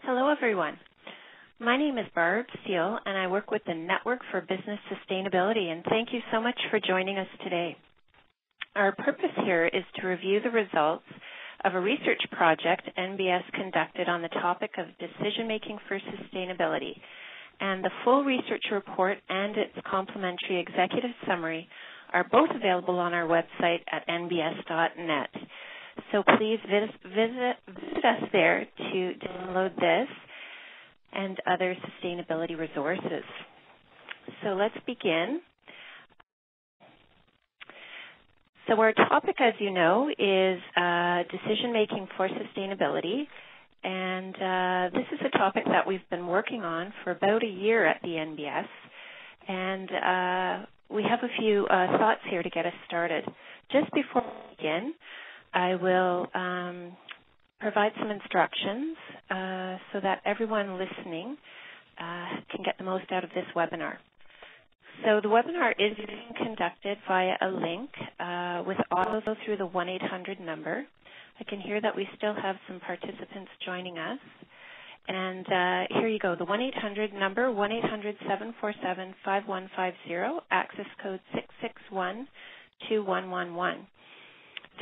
Hello, everyone. My name is Barb Steele, and I work with the Network for Business Sustainability, and thank you so much for joining us today. Our purpose here is to review the results of a research project NBS conducted on the topic of decision-making for sustainability, and the full research report and its complementary executive summary are both available on our website at nbs.net. So please visit us there to download this and other sustainability resources. So let's begin. So our topic, as you know, is decision-making for sustainability. And this is a topic that we've been working on for about a year at the NBS. And we have a few thoughts here to get us started. Just before we begin, I will provide some instructions so that everyone listening can get the most out of this webinar. So the webinar is being conducted via a link with audio through the 1-800 number. I can hear that we still have some participants joining us. And here you go, the 1-800 number, 1-800-747-5150, access code 661-2111.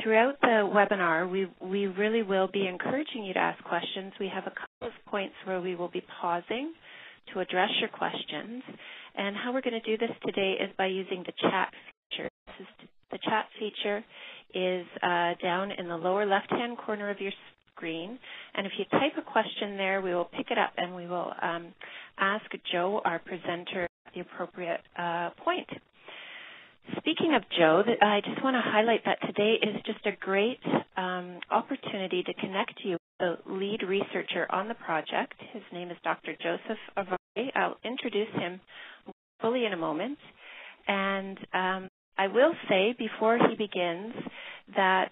Throughout the webinar, we really will be encouraging you to ask questions. We have a couple of points where we will be pausing to address your questions. And how we're going to do this today is by using the chat feature. The chat feature is down in the lower left-hand corner of your screen. And if you type a question there, we will pick it up and we will ask Joe, our presenter, at the appropriate point. Speaking of Joe, I just want to highlight that today is just a great opportunity to connect you with the lead researcher on the project. His name is Dr. Joseph Aversion. I'll introduce him fully in a moment. And I will say before he begins that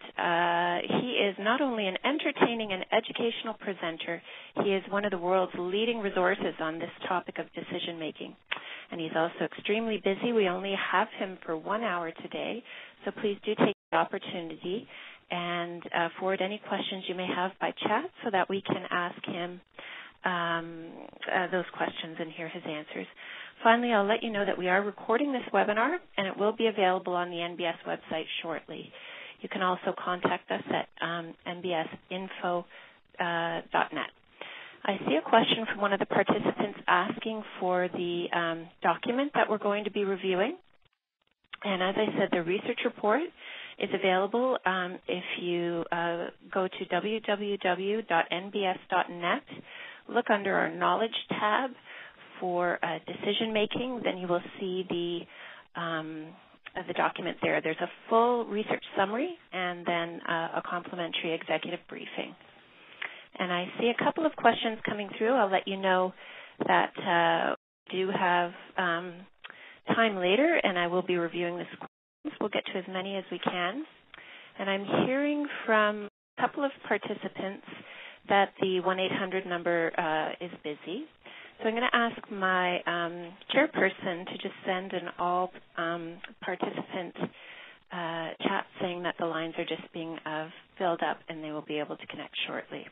he is not only an entertaining and educational presenter, he is one of the world's leading resources on this topic of decision making. And he's also extremely busy. We only have him for 1 hour today, so please do take the opportunity and forward any questions you may have by chat so that we can ask him those questions and hear his answers. Finally, I'll let you know that we are recording this webinar, and it will be available on the NBS website shortly. You can also contact us at nbsinfo.net. I see a question from one of the participants asking for the document that we're going to be reviewing. And as I said, the research report is available if you go to www.nbs.net, look under our Knowledge tab for decision making, then you will see the document there. There's a full research summary and then a complimentary executive briefing. And I see a couple of questions coming through. I'll let you know that we do have time later, and I will be reviewing this questions. We'll get to as many as we can. And I'm hearing from a couple of participants that the 1-800 number is busy. So I'm going to ask my chairperson to just send an all participant chat saying that the lines are just being filled up and they will be able to connect shortly.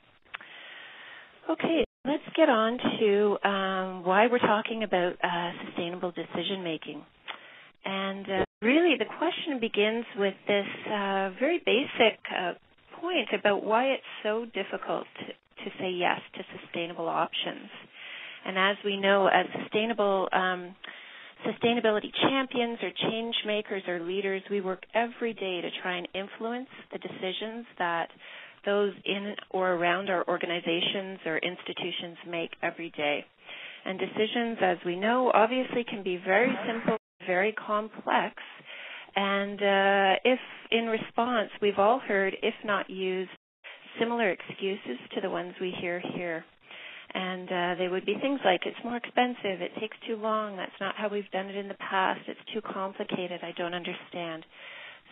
Okay, let's get on to why we're talking about sustainable decision making. And really the question begins with this very basic point about why it's so difficult to say yes to sustainable options. And as we know, as sustainability champions or change makers or leaders, we work every day to try and influence the decisions that those in or around our organizations or institutions make every day. And decisions, as we know, obviously can be very simple, very complex. And if in response, we've all heard, if not used, similar excuses to the ones we hear here. And they would be things like, it's more expensive, it takes too long, that's not how we've done it in the past, it's too complicated, I don't understand.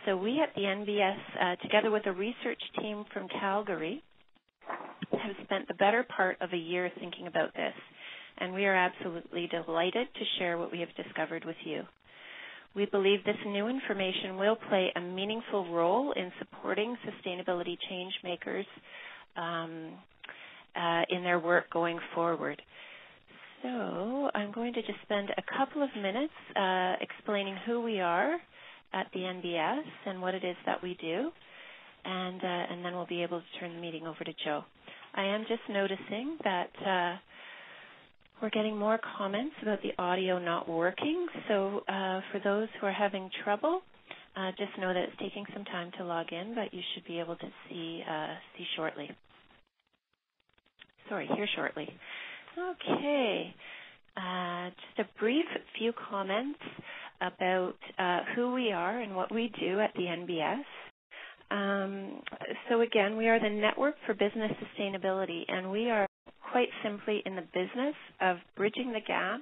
So we at the NBS, together with a research team from Calgary, have spent the better part of a year thinking about this. And we are absolutely delighted to share what we have discovered with you. We believe this new information will play a meaningful role in supporting sustainability change makers in their work going forward. So I'm going to just spend a couple of minutes explaining who we are at the NBS and what it is that we do, and then we'll be able to turn the meeting over to Joe. I am just noticing that we're getting more comments about the audio not working, so for those who are having trouble, just know that it's taking some time to log in, but you should be able to hear shortly. Okay. Just a brief few comments about who we are and what we do at the NBS. So again, we are the Network for Business Sustainability, and we are quite simply in the business of bridging the gap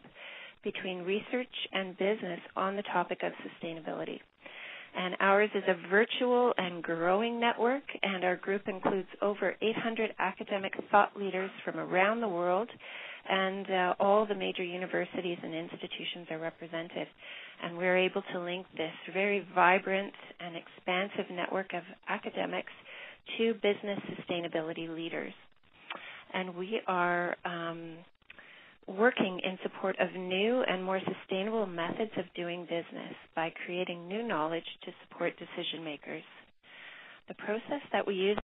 between research and business on the topic of sustainability. And ours is a virtual and growing network, and our group includes over 800 academic thought leaders from around the world, and all the major universities and institutions are represented. And we're able to link this very vibrant and expansive network of academics to business sustainability leaders. And we are working in support of new and more sustainable methods of doing business by creating new knowledge to support decision makers. The process that we use is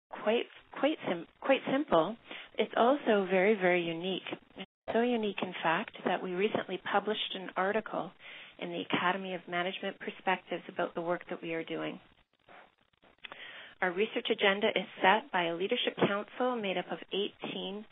quite simple. It's also very, very unique. It's so unique, in fact, that we recently published an article in the Academy of Management Perspectives about the work that we are doing. Our research agenda is set by a leadership council made up of 18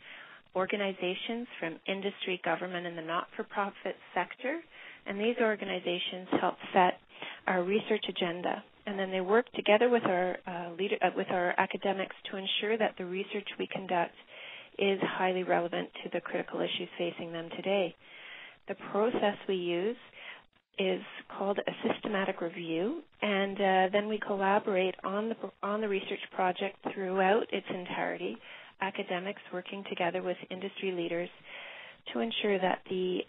organizations from industry, government, and the not-for-profit sector, and these organizations help set our research agenda. And then they work together with our academics to ensure that the research we conduct is highly relevant to the critical issues facing them today. The process we use is called a systematic review, and then we collaborate on the research project throughout its entirety, academics working together with industry leaders to ensure that the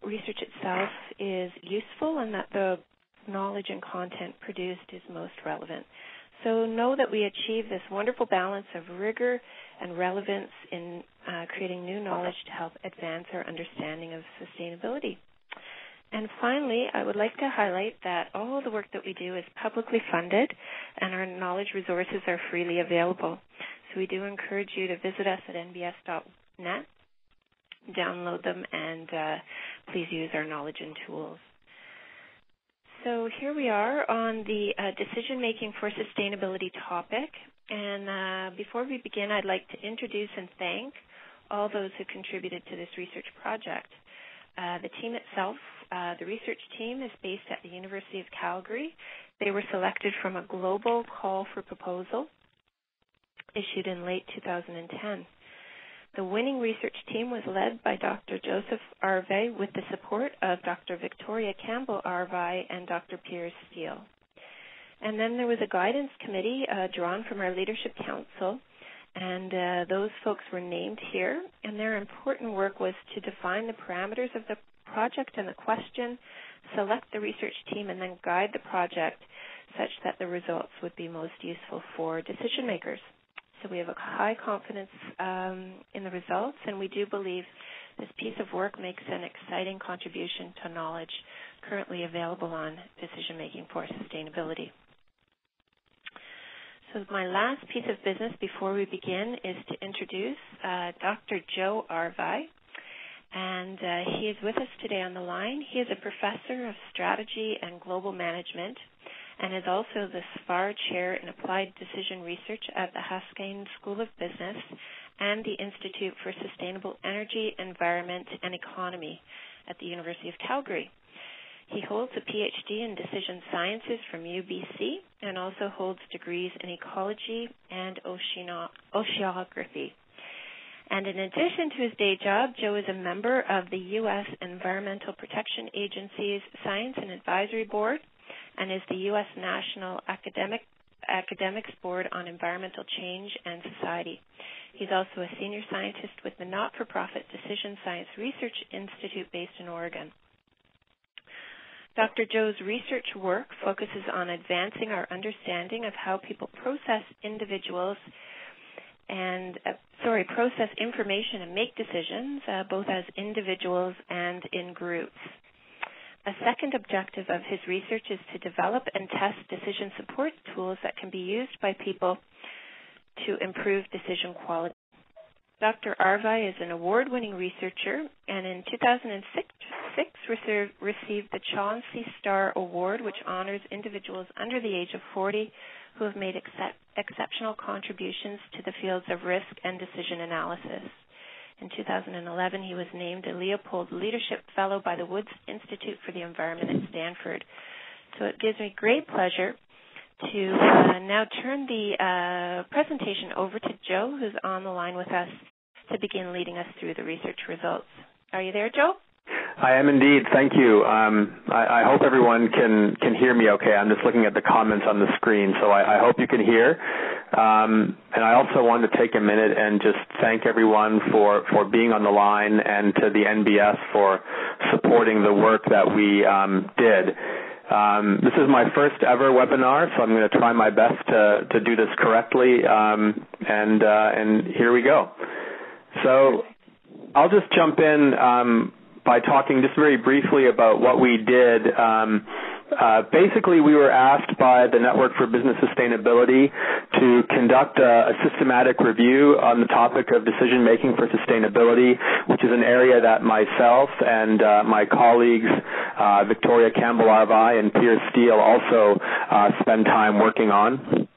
research itself is useful and that the knowledge and content produced is most relevant. So know that we achieve this wonderful balance of rigor and relevance in creating new knowledge to help advance our understanding of sustainability. And finally, I would like to highlight that all the work that we do is publicly funded and our knowledge resources are freely available. So we do encourage you to visit us at nbs.net, download them, and please use our knowledge and tools. So here we are on the decision-making for sustainability topic. And before we begin, I'd like to introduce and thank all those who contributed to this research project. The team itself, the research team, is based at the University of Calgary. They were selected from a global call for proposal issued in late 2010. The winning research team was led by Dr. Joseph Arve with the support of Dr. Victoria Campbell Arve and Dr. Piers Steele. And then there was a guidance committee drawn from our leadership council, and those folks were named here, and their important work was to define the parameters of the project and the question, select the research team, and then guide the project such that the results would be most useful for decision makers. So we have a high confidence in the results, and we do believe this piece of work makes an exciting contribution to knowledge currently available on decision-making for sustainability. So my last piece of business before we begin is to introduce Dr. Joe Arve, and he is with us today on the line. He is a professor of strategy and global management and is also the SPAR Chair in Applied Decision Research at the Haskayne School of Business and the Institute for Sustainable Energy, Environment, and Economy at the University of Calgary. He holds a PhD in Decision Sciences from UBC and also holds degrees in ecology and oceanography. And in addition to his day job, Joe is a member of the U.S. Environmental Protection Agency's Science and Advisory Board and is the U.S. National Academics Board on Environmental Change and Society. He's also a senior scientist with the not-for-profit Decision Science Research Institute based in Oregon. Dr. Joe's research work focuses on advancing our understanding of how people process individuals process information and make decisions, both as individuals and in groups. A second objective of his research is to develop and test decision support tools that can be used by people to improve decision quality. Dr. Arvai is an award-winning researcher, and in 2006 received the Chauncey Star Award, which honors individuals under the age of 40 who have made exceptional contributions to the fields of risk and decision analysis. In 2011, he was named a Leopold Leadership Fellow by the Woods Institute for the Environment at Stanford. So it gives me great pleasure to now turn the presentation over to Joe, who's on the line with us, to begin leading us through the research results. Are you there, Joe? I am indeed. Thank you. I hope everyone can hear me okay. I'm just looking at the comments on the screen, so I hope you can hear. And I also want to take a minute and just thank everyone for being on the line, and to the NBS for supporting the work that we did. This is my first ever webinar, so I'm going to try my best to do this correctly, and here we go. So I'll just jump in by talking just very briefly about what we did. Basically, we were asked by the Network for Business Sustainability to conduct a systematic review on the topic of decision-making for sustainability, which is an area that myself and my colleagues, Victoria Campbell-Arvai and Piers Steele, also spend time working on.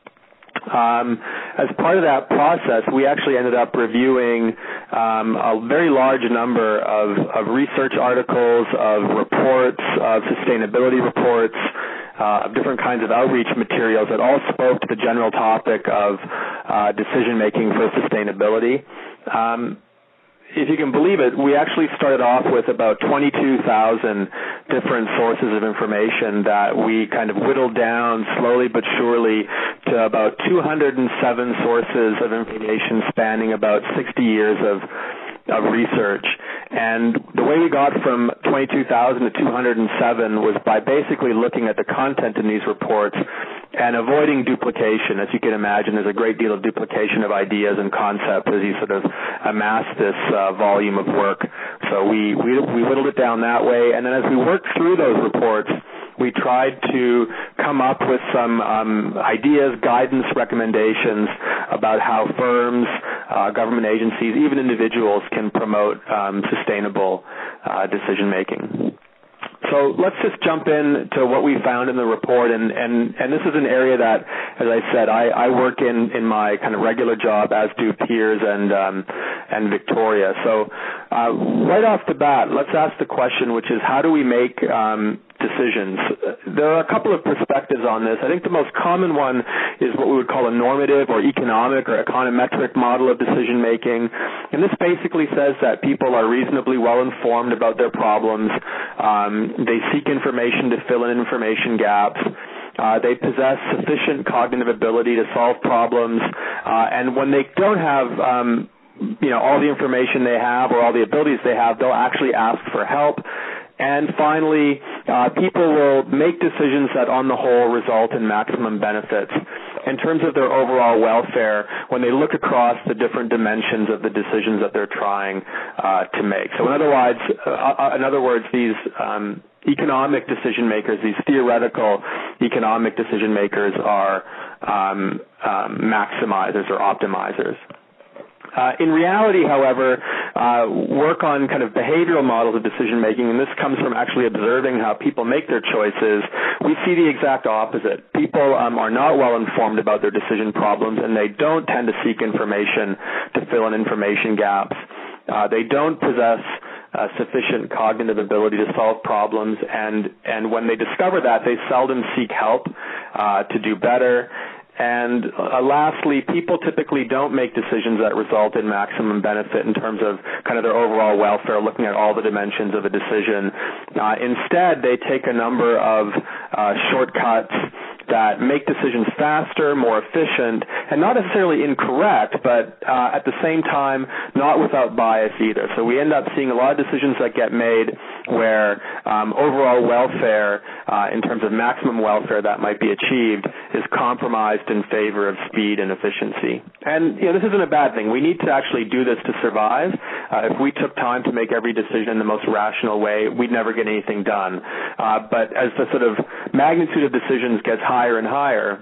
As part of that process, we actually ended up reviewing a very large number of research articles, of reports, of sustainability reports, of different kinds of outreach materials that all spoke to the general topic of decision-making for sustainability. If you can believe it, we actually started off with about 22,000 different sources of information that we kind of whittled down slowly but surely to about 207 sources of information spanning about 60 years of research. And the way we got from 22,000 to 207 was by basically looking at the content in these reports and avoiding duplication. As you can imagine, there's a great deal of duplication of ideas and concepts as you sort of amass this volume of work. So we whittled it down that way. And then as we worked through those reports, we tried to come up with some ideas, guidance, recommendations about how firms, government agencies, even individuals can promote sustainable decision-making. So let's just jump in to what we found in the report, and this is an area that, as I said, I work in my kind of regular job, as do Piers and Victoria. So right off the bat, let's ask the question, which is, how do we make decisions? There are a couple of perspectives on this. I think the most common one is what we would call a normative or economic or econometric model of decision making, and this basically says that people are reasonably well informed about their problems. They seek information to fill in information gaps. They possess sufficient cognitive ability to solve problems, and when they don't have all the information they have or all the abilities they have, they'll actually ask for help. And finally, people will make decisions that on the whole result in maximum benefits in terms of their overall welfare when they look across the different dimensions of the decisions that they're trying to make. So in other words, these economic decision makers, these theoretical economic decision makers are maximizers or optimizers. In reality, however, work on kind of behavioral models of decision-making, and this comes from actually observing how people make their choices, we see the exact opposite. People are not well informed about their decision problems, and they don't tend to seek information to fill in information gaps. They don't possess sufficient cognitive ability to solve problems, and when they discover that, they seldom seek help to do better. And lastly, people typically don't make decisions that result in maximum benefit in terms of kind of their overall welfare, looking at all the dimensions of a decision. Instead, they take a number of shortcuts that make decisions faster, more efficient, and not necessarily incorrect, but at the same time, not without bias either. So we end up seeing a lot of decisions that get made where overall welfare, in terms of maximum welfare that might be achieved, is compromised in favor of speed and efficiency. And this isn't a bad thing. We need to actually do this to survive. If we took time to make every decision in the most rational way, we'd never get anything done. But as the sort of magnitude of decisions gets higher and higher,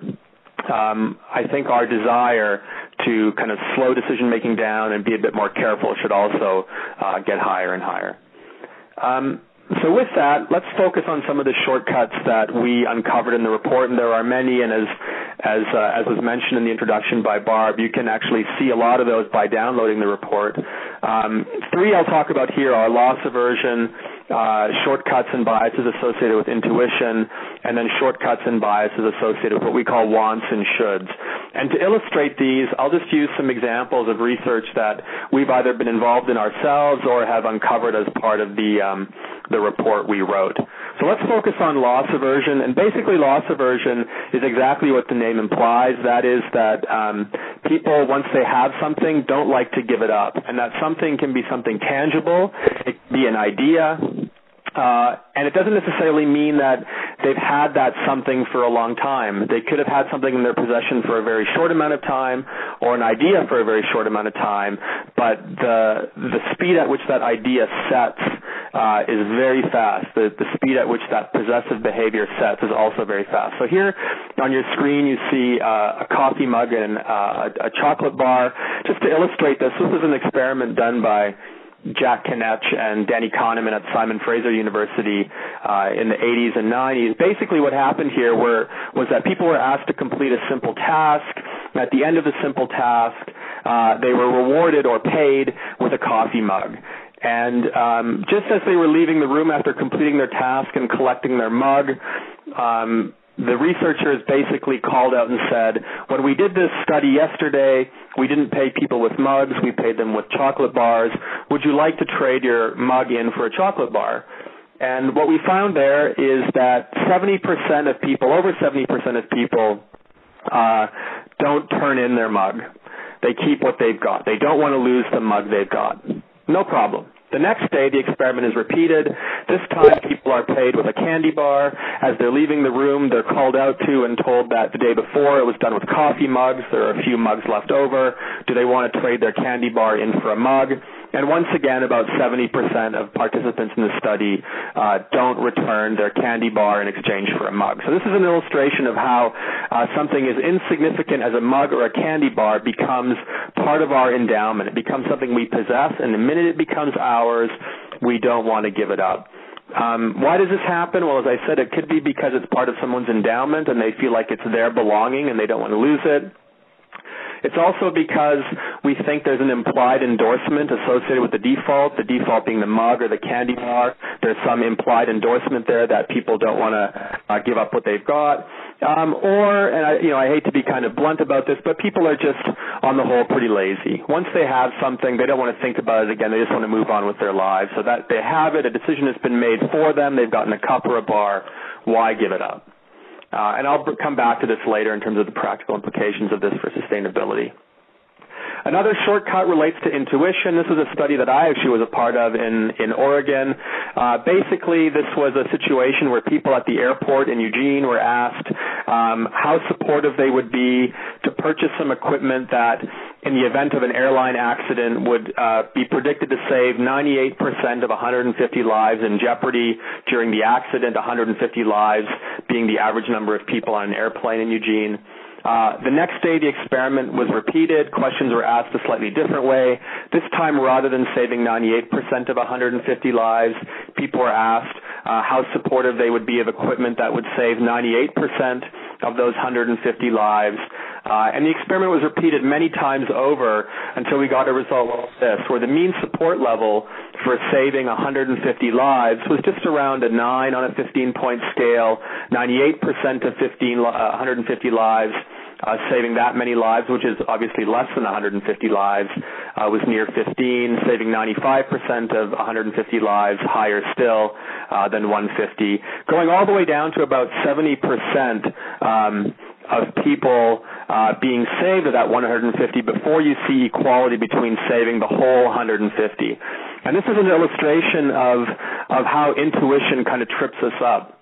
I think our desire to kind of slow decision-making down and be a bit more careful should also get higher and higher. So with that, let's focus on some of the shortcuts that we uncovered in the report, and there are many, and as was mentioned in the introduction by Barb, you can actually see a lot of those by downloading the report. Three I'll talk about here are loss aversion, shortcuts and biases associated with intuition, and then shortcuts and biases associated with what we call wants and shoulds. And to illustrate these, I'll just use some examples of research that we've either been involved in ourselves or have uncovered as part of the report we wrote. So let's focus on loss aversion, and basically loss aversion is exactly what the name implies. That is that people, once they have something, don't like to give it up, and that something can be something tangible, it can be an idea, and it doesn't necessarily mean that they've had that something for a long time. They could have had something in their possession for a very short amount of time, or an idea for a very short amount of time, but the speed at which that idea sets is very fast. The speed at which that possessive behavior sets is also very fast. So here on your screen you see a coffee mug and a chocolate bar. Just to illustrate this was an experiment done by Jack Kanech and Danny Kahneman at Simon Fraser University in the 80s and 90s. Basically what happened here was that people were asked to complete a simple task. At the end of the simple task, they were rewarded or paid with a coffee mug. And just as they were leaving the room after completing their task and collecting their mug, the researchers basically called out and said, when we did this study yesterday, we didn't pay people with mugs, we paid them with chocolate bars. Would you like to trade your mug in for a chocolate bar? And what we found there is that 70% of people, over 70% of people, don't turn in their mug. They keep what they've got. They don't want to lose the mug they've got. No problem. The next day, the experiment is repeated. This time, people are paid with a candy bar. As they're leaving the room, they're called out to and told that the day before it was done with coffee mugs. There are a few mugs left over. Do they want to trade their candy bar in for a mug? And once again, about 70% of participants in the study don't return their candy bar in exchange for a mug. So this is an illustration of how something as insignificant as a mug or a candy bar becomes part of our endowment. It becomes something we possess, and the minute it becomes ours, we don't want to give it up. Why does this happen? Well, as I said, it could be because it's part of someone's endowment and they feel like it's their belonging and they don't want to lose it. It's also because we think there's an implied endorsement associated with the default being the mug or the candy bar. There's some implied endorsement there that people don't want to give up what they've got. I hate to be kind of blunt about this, but people are just, on the whole, pretty lazy. Once they have something, they don't want to think about it again. They just want to move on with their lives. So that they have it, a decision has been made for them. They've gotten a cup or a bar. Why give it up? And I'll come back to this later in terms of the practical implications of this for sustainability. Another shortcut relates to intuition. This was a study that I actually was a part of in Oregon. Basically, this was a situation where people at the airport in Eugene were asked how supportive they would be to purchase some equipment that, in the event of an airline accident, would be predicted to save 98% of 150 lives in jeopardy during the accident, 150 lives being the average number of people on an airplane in Eugene. The next day, the experiment was repeated. Questions were asked a slightly different way. This time, rather than saving 98% of 150 lives, people were asked how supportive they would be of equipment that would save 98% of those 150 lives. And the experiment was repeated many times over until we got a result like this, where the mean support level for saving 150 lives was just around a 9 on a 15-point scale, 98% of 150 lives. Saving that many lives, which is obviously less than 150 lives, was near 15. Saving 95% of 150 lives, higher still than 150. Going all the way down to about 70% of people being saved of that 150 before you see equality between saving the whole 150. And this is an illustration of how intuition kind of trips us up.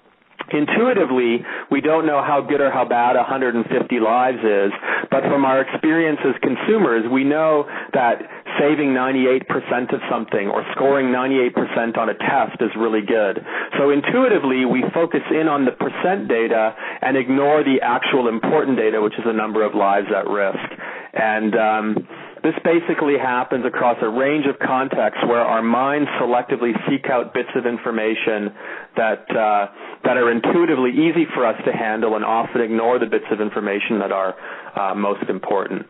Intuitively, we don't know how good or how bad 150 lives is, but from our experience as consumers, we know that saving 98% of something or scoring 98% on a test is really good. So intuitively, we focus in on the percent data and ignore the actual important data, which is the number of lives at risk. And this basically happens across a range of contexts where our minds selectively seek out bits of information that are intuitively easy for us to handle and often ignore the bits of information that are most important.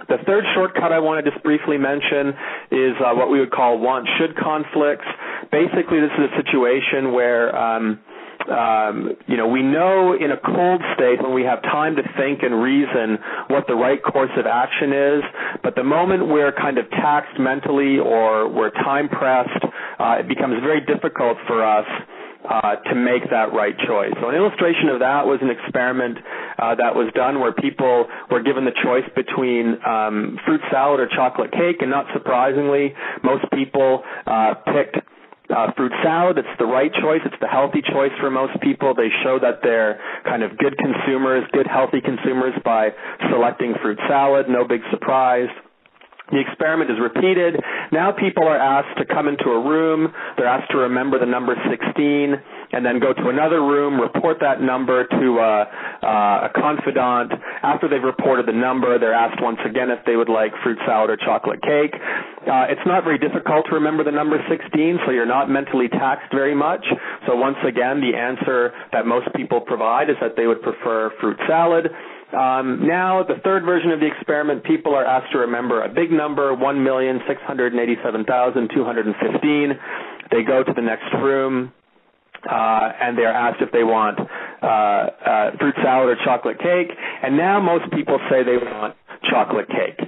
The third shortcut I want to just briefly mention is what we would call want-should conflicts. Basically, this is a situation where we know in a cold state when we have time to think and reason what the right course of action is, but the moment we're kind of taxed mentally or we're time pressed, it becomes very difficult for us to make that right choice. So an illustration of that was an experiment that was done where people were given the choice between fruit salad or chocolate cake, and not surprisingly, most people picked fruit salad. It's the right choice. It's the healthy choice for most people. They show that they're kind of good consumers, good healthy consumers by selecting fruit salad. No big surprise. The experiment is repeated. Now people are asked to come into a room. They're asked to remember the number 16 and then go to another room, report that number to a confidant. After they've reported the number, they're asked once again if they would like fruit salad or chocolate cake. It's not very difficult to remember the number 16, so you're not mentally taxed very much. So once again, the answer that most people provide is that they would prefer fruit salad. Now, the third version of the experiment, people are asked to remember a big number, 1,687,215. They go to the next room, and they're asked if they want fruit salad or chocolate cake. And now most people say they want chocolate cake.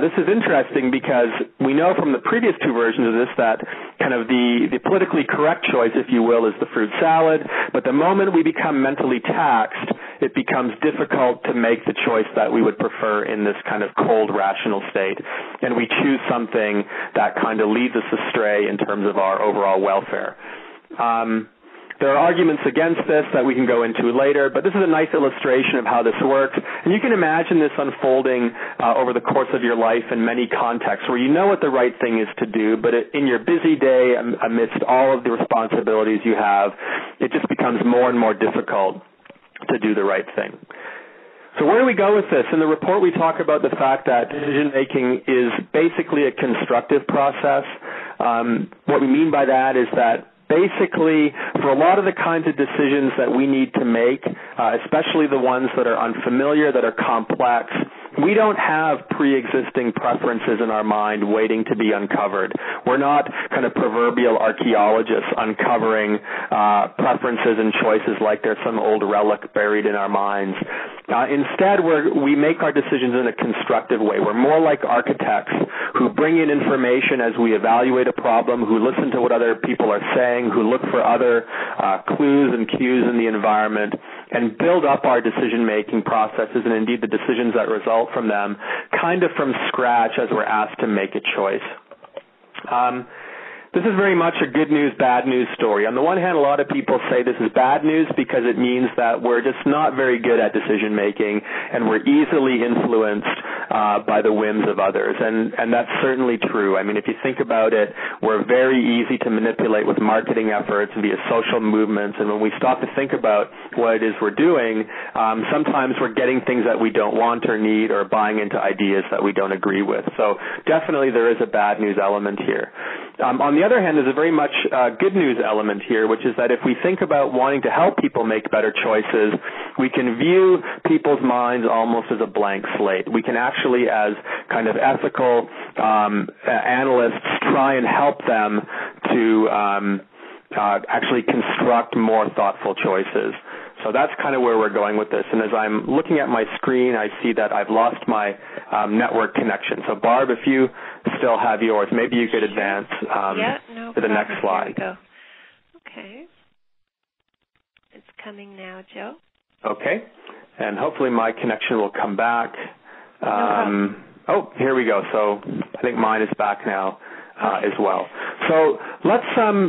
This is interesting because we know from the previous two versions of this that kind of the politically correct choice, if you will, is the fruit salad. But the moment we become mentally taxed, it becomes difficult to make the choice that we would prefer in this kind of cold, rational state. And we choose something that kind of leads us astray in terms of our overall welfare. There are arguments against this that we can go into later, but this is a nice illustration of how this works. And you can imagine this unfolding over the course of your life in many contexts where you know what the right thing is to do, but in your busy day, amidst all of the responsibilities you have, it just becomes more and more difficult to do the right thing. So where do we go with this? In the report, we talk about the fact that decision-making is basically a constructive process. What we mean by that is that basically, for a lot of the kinds of decisions that we need to make, especially the ones that are unfamiliar, that are complex, we don't have pre-existing preferences in our mind waiting to be uncovered. We're not kind of proverbial archaeologists uncovering preferences and choices like there's some old relic buried in our minds. Instead, we make our decisions in a constructive way. We're more like architects who bring in information as we evaluate a problem, who listen to what other people are saying, who look for other clues and cues in the environment, and build up our decision-making processes and indeed the decisions that result from them kind of from scratch as we're asked to make a choice. This is very much a good news, bad news story. On the one hand, a lot of people say this is bad news because it means that we're just not very good at decision making and we're easily influenced by the whims of others. And that's certainly true. I mean, if you think about it, we're very easy to manipulate with marketing efforts via social movements. And when we stop to think about what it is we're doing, sometimes we're getting things that we don't want or need or buying into ideas that we don't agree with. So definitely there is a bad news element here. On the other hand, there's a very much good news element here, which is that if we think about wanting to help people make better choices, we can view people's minds almost as a blank slate. We can actually, as kind of ethical analysts, try and help them to actually construct more thoughtful choices. So that's kind of where we're going with this. And as I'm looking at my screen, I see that I've lost my network connection. So, Barb, if you still have yours, maybe you could advance to the next slide. Here we go. Okay. It's coming now, Joe. Okay. And hopefully my connection will come back. No problem. Oh, here we go. So I think mine is back now. as well. So let's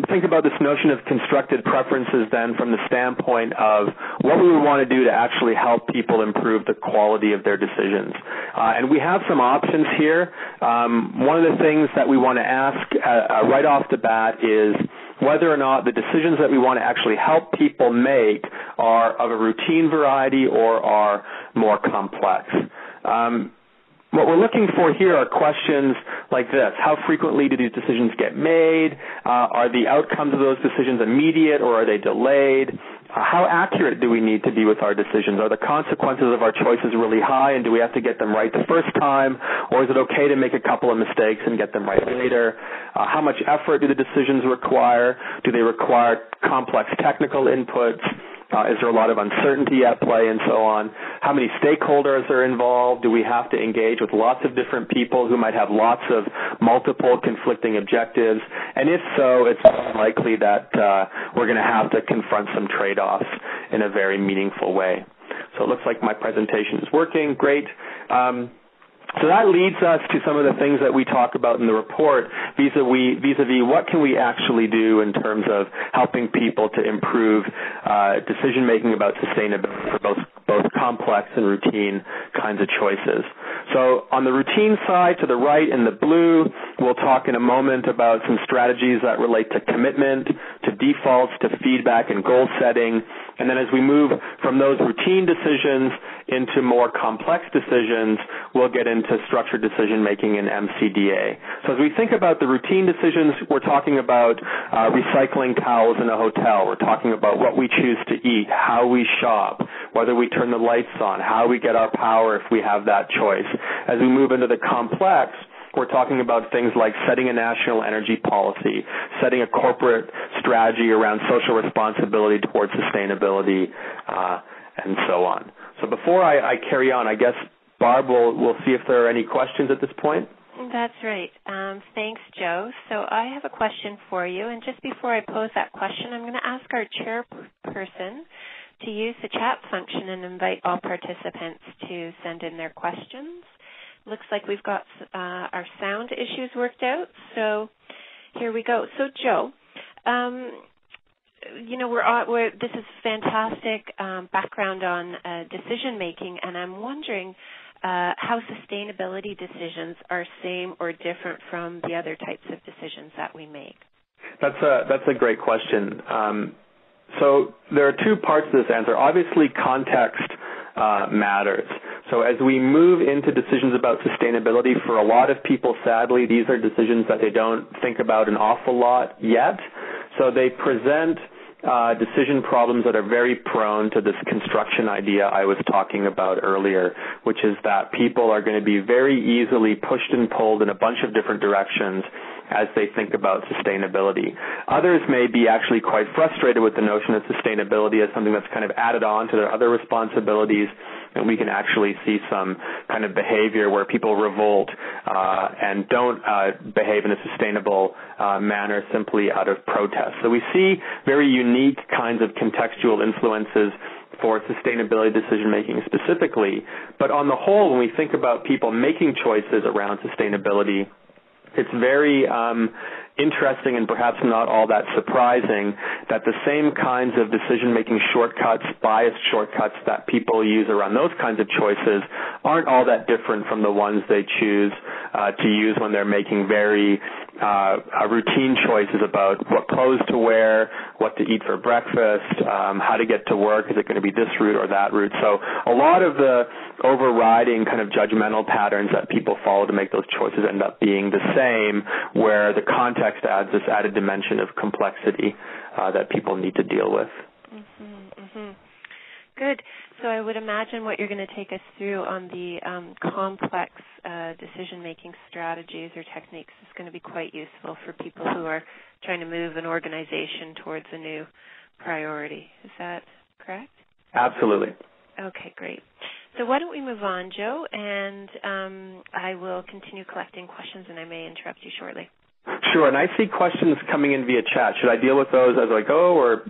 think about this notion of constructed preferences then from the standpoint of what we would want to do to actually help people improve the quality of their decisions. And we have some options here. One of the things that we want to ask right off the bat is whether or not the decisions that we want to actually help people make are of a routine variety or are more complex. What we're looking for here are questions like this. How frequently do these decisions get made? Are the outcomes of those decisions immediate or are they delayed? How accurate do we need to be with our decisions? Are the consequences of our choices really high, and do we have to get them right the first time? Or is it okay to make a couple of mistakes and get them right later? How much effort do the decisions require? Do they require complex technical inputs? Is there a lot of uncertainty at play and so on? How many stakeholders are involved? Do we have to engage with lots of different people who might have lots of multiple conflicting objectives? And if so, it's likely that we're going to have to confront some trade-offs in a very meaningful way. So it looks like my presentation is working. Great. So that leads us to some of the things that we talk about in the report vis-a-vis what can we actually do in terms of helping people to improve decision-making about sustainability for both complex and routine kinds of choices. So on the routine side, to the right in the blue, we'll talk in a moment about some strategies that relate to commitment, to defaults, to feedback and goal setting. And then as we move from those routine decisions into more complex decisions, we'll get into structured decision-making in MCDA. So as we think about the routine decisions, we're talking about recycling towels in a hotel. We're talking about what we choose to eat, how we shop, whether we turn the lights on, how we get our power if we have that choice. As we move into the complex, we're talking about things like setting a national energy policy, setting a corporate strategy around social responsibility towards sustainability, and so on. So before I carry on, I guess, Barb, we'll see if there are any questions at this point. That's right. Thanks, Joe. So I have a question for you, and just before I pose that question, I'm going to ask our chairperson to use the chat function and invite all participants to send in their questions. Looks like we've got our sound issues worked out, so here we go. So, Joe, this is fantastic background on decision making, and I'm wondering how sustainability decisions are same or different from the other types of decisions that we make. That's a great question. So there are two parts to this answer. Obviously, context matters. So as we move into decisions about sustainability, for a lot of people, sadly, these are decisions that they don't think about an awful lot yet. So they present decision problems that are very prone to this construction idea I was talking about earlier, which is that people are going to be very easily pushed and pulled in a bunch of different directions as they think about sustainability. Others may be actually quite frustrated with the notion of sustainability as something that's kind of added on to their other responsibilities, and we can actually see some kind of behavior where people revolt and don't behave in a sustainable manner simply out of protest. So we see very unique kinds of contextual influences for sustainability decision-making specifically. But on the whole, when we think about people making choices around sustainability, it's very interesting and perhaps not all that surprising that the same kinds of decision-making shortcuts, biased shortcuts that people use around those kinds of choices aren't all that different from the ones they choose to use when they're making very routine choices about what clothes to wear, what to eat for breakfast, how to get to work, is it going to be this route or that route. So a lot of the overriding kind of judgmental patterns that people follow to make those choices end up being the same, where the context adds this added dimension of complexity that people need to deal with. Mm-hmm, mm-hmm. Good. So I would imagine what you're going to take us through on the complex decision-making strategies or techniques is going to be quite useful for people who are trying to move an organization towards a new priority. Is that correct? Absolutely. Okay, great. So why don't we move on, Joe, and I will continue collecting questions, and I may interrupt you shortly. Sure, and I see questions coming in via chat. Should I deal with those as I go, or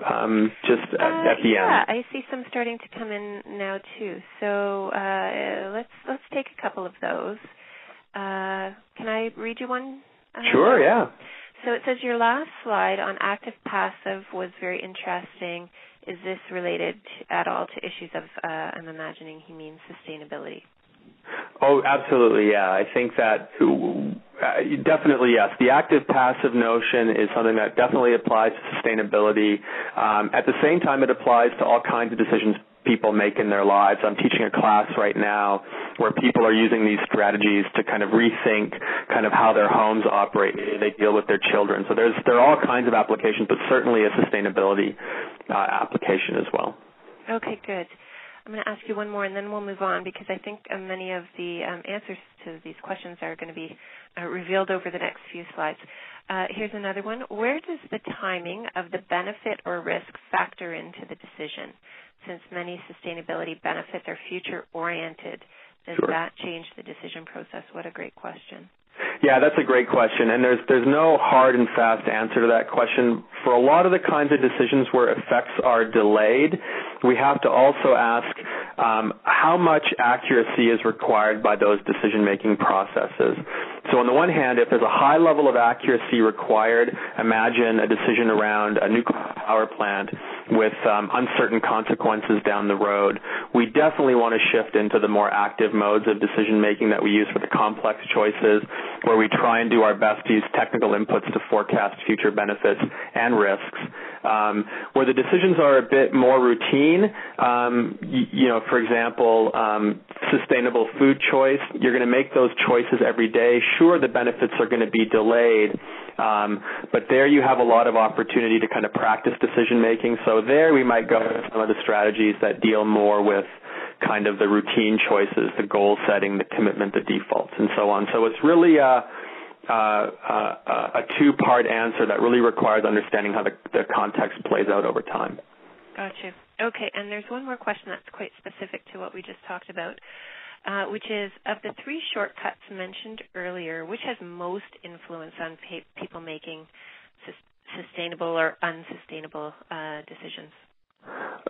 just at the end? Yeah, I see some starting to come in now too. So let's take a couple of those. Can I read you one, Sure, yeah. So it says your last slide on active-passive was very interesting. Is this related at all to issues of, I'm imagining he means sustainability? Oh, absolutely, yeah. I think that definitely, yes. The active-passive notion is something that definitely applies to sustainability. At the same time, it applies to all kinds of decisions people make in their lives. I'm teaching a class right now where people are using these strategies to kind of rethink kind of how their homes operate, they deal with their children. So there are all kinds of applications, but certainly a sustainability application as well. Okay, good. I'm going to ask you one more, and then we'll move on, because I think many of the answers to these questions are going to be revealed over the next few slides. Here's another one. Where does the timing of the benefit or risk factor into the decision? Since many sustainability benefits are future-oriented, does that change the decision process? What a great question. Yeah, that's a great question, and there's no hard and fast answer to that question. For a lot of the kinds of decisions where effects are delayed, we have to also ask how much accuracy is required by those decision-making processes. So on the one hand, if there's a high level of accuracy required, imagine a decision around a nuclear power plant with uncertain consequences down the road. We definitely want to shift into the more active modes of decision-making that we use for the complex choices, where we try and do our best to use technical inputs to forecast future benefits and risks. Where the decisions are a bit more routine, for example, sustainable food choice, you're going to make those choices every day. Sure, the benefits are going to be delayed, but there you have a lot of opportunity to kind of practice decision-making. So there we might go to some of the strategies that deal more with kind of the routine choices, the goal setting, the commitment, the defaults, and so on. So it's really a two-part answer that really requires understanding how the context plays out over time. Gotcha. Okay, and there's one more question that's quite specific to what we just talked about, which is, of the three shortcuts mentioned earlier, which has most influence on people making sustainable or unsustainable decisions?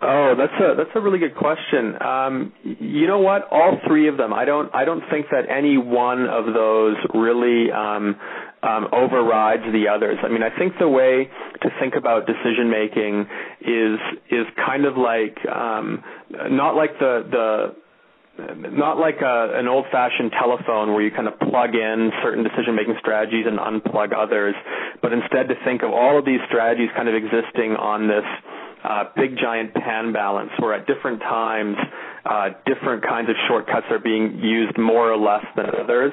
Oh, that's a really good question. You know what? All three of them. I don't think that any one of those really overrides the others. I mean, I think the way to think about decision making is kind of like not like an old-fashioned telephone where you kind of plug in certain decision-making strategies and unplug others, but instead to think of all of these strategies kind of existing on this big giant pan balance where at different times different kinds of shortcuts are being used more or less than others.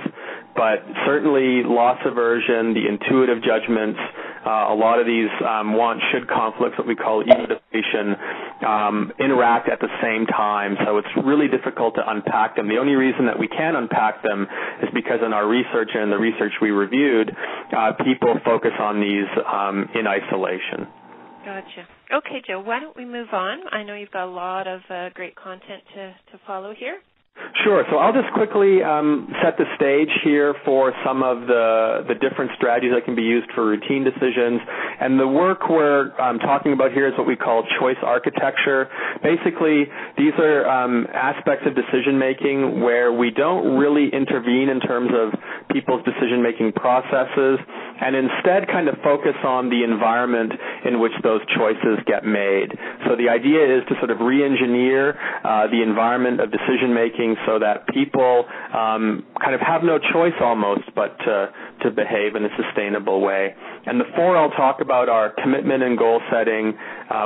But certainly loss aversion, the intuitive judgments, a lot of these want-should conflicts, what we call ego-deflation, interact at the same time. So it's really difficult to unpack them. The only reason that we can unpack them is because in our research and the research we reviewed, people focus on these in isolation. Gotcha. Okay, Joe, why don't we move on? I know you've got a lot of great content to follow here. Sure. So I'll just quickly set the stage here for some of the different strategies that can be used for routine decisions. And the work we're talking about here is what we call choice architecture. Basically, these are aspects of decision-making where we don't really intervene in terms of people's decision-making processes and instead kind of focus on the environment in which those choices get made. So the idea is to sort of re-engineer the environment of decision-making so that people kind of have no choice almost but to behave in a sustainable way. And the four I'll talk about are commitment and goal setting,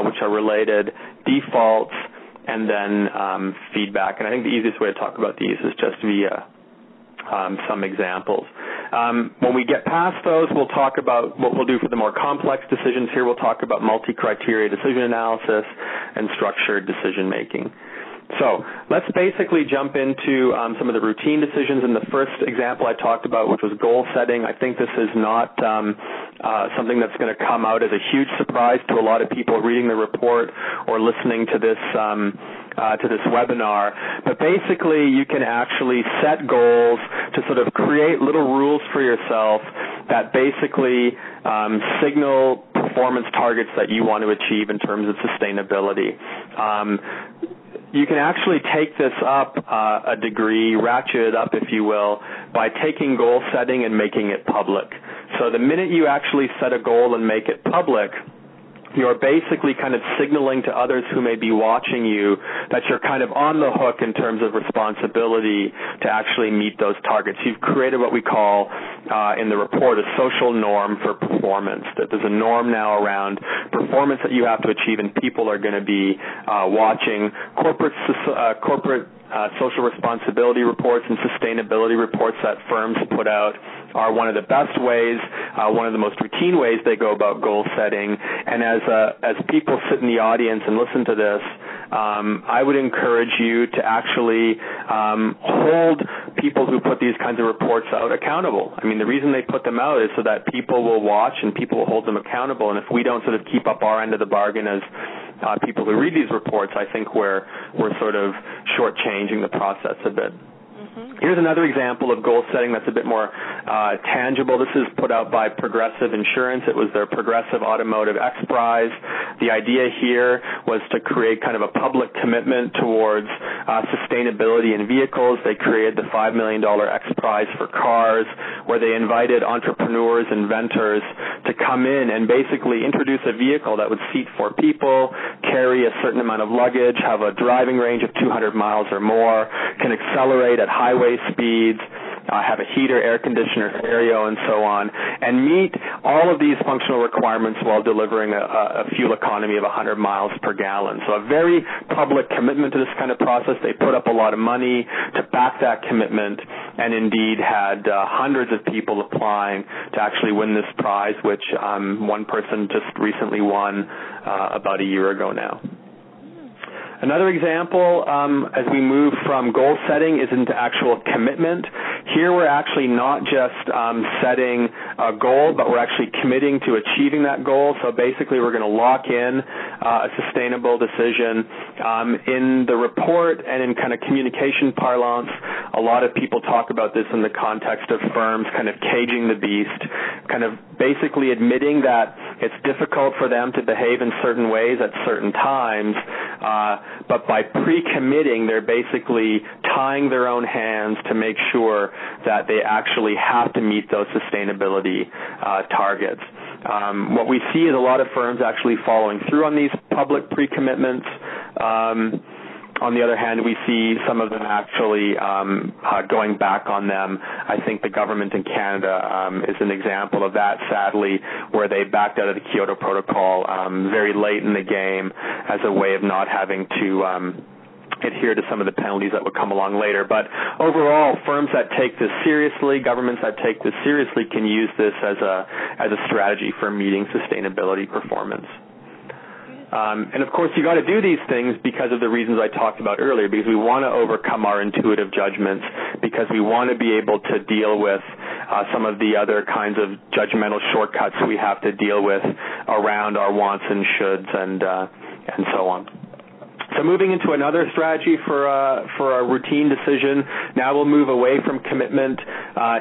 which are related, defaults, and then feedback. And I think the easiest way to talk about these is just via some examples. When we get past those, we'll talk about what we'll do for the more complex decisions. Here we'll talk about multi-criteria decision analysis and structured decision-making. So let's basically jump into some of the routine decisions. In the first example I talked about, which was goal setting, I think this is not something that's going to come out as a huge surprise to a lot of people reading the report or listening to this webinar. But basically, you can actually set goals to sort of create little rules for yourself that basically signal performance targets that you want to achieve in terms of sustainability. You can actually take this up a degree, ratchet it up, if you will, by taking goal setting and making it public. So the minute you actually set a goal and make it public, you're basically kind of signaling to others who may be watching you that you're kind of on the hook in terms of responsibility to actually meet those targets. You've created what we call in the report a social norm for performance, that there's a norm now around performance that you have to achieve, and people are going to be watching corporate social responsibility reports and sustainability reports that firms put out are one of the best ways, one of the most routine ways they go about goal setting. And as people sit in the audience and listen to this, I would encourage you to actually hold people who put these kinds of reports out accountable. I mean, the reason they put them out is so that people will watch and people will hold them accountable. And if we don't sort of keep up our end of the bargain as people who read these reports, I think we're sort of shortchanging the process a bit. Here's another example of goal setting that's a bit more tangible. This is put out by Progressive Insurance. It was their Progressive Automotive X Prize. The idea here was to create kind of a public commitment towards sustainability in vehicles. They created the $5 million X Prize for cars, where they invited entrepreneurs, inventors to come in and basically introduce a vehicle that would seat 4 people, carry a certain amount of luggage, have a driving range of 200 miles or more, can accelerate at highway speeds, have a heater, air conditioner, stereo, and so on, and meet all of these functional requirements while delivering a fuel economy of 100 miles per gallon. So a very public commitment to this kind of process. They put up a lot of money to back that commitment, and indeed had hundreds of people applying to actually win this prize, which one person just recently won about a year ago now. Another example, as we move from goal setting, is into actual commitment. Here we're actually not just setting a goal, but we're actually committing to achieving that goal. So basically we're going to lock in a sustainable decision. In the report and in kind of communication parlance, a lot of people talk about this in the context of firms kind of caging the beast, kind of basically admitting that it's difficult for them to behave in certain ways at certain times, but by pre-committing, they're basically tying their own hands to make sure that they actually have to meet those sustainability targets. What we see is a lot of firms actually following through on these public pre-commitments. On the other hand, we see some of them actually going back on them. I think the government in Canada is an example of that, sadly, where they backed out of the Kyoto Protocol very late in the game as a way of not having to adhere to some of the penalties that would come along later. But overall, firms that take this seriously, governments that take this seriously, can use this as a strategy for meeting sustainability performance. And of course, you got to do these things because of the reasons I talked about earlier, because we want to overcome our intuitive judgments, because we want to be able to deal with some of the other kinds of judgmental shortcuts we have to deal with around our wants and shoulds and so on. So moving into another strategy for a routine decision, now we'll move away from commitment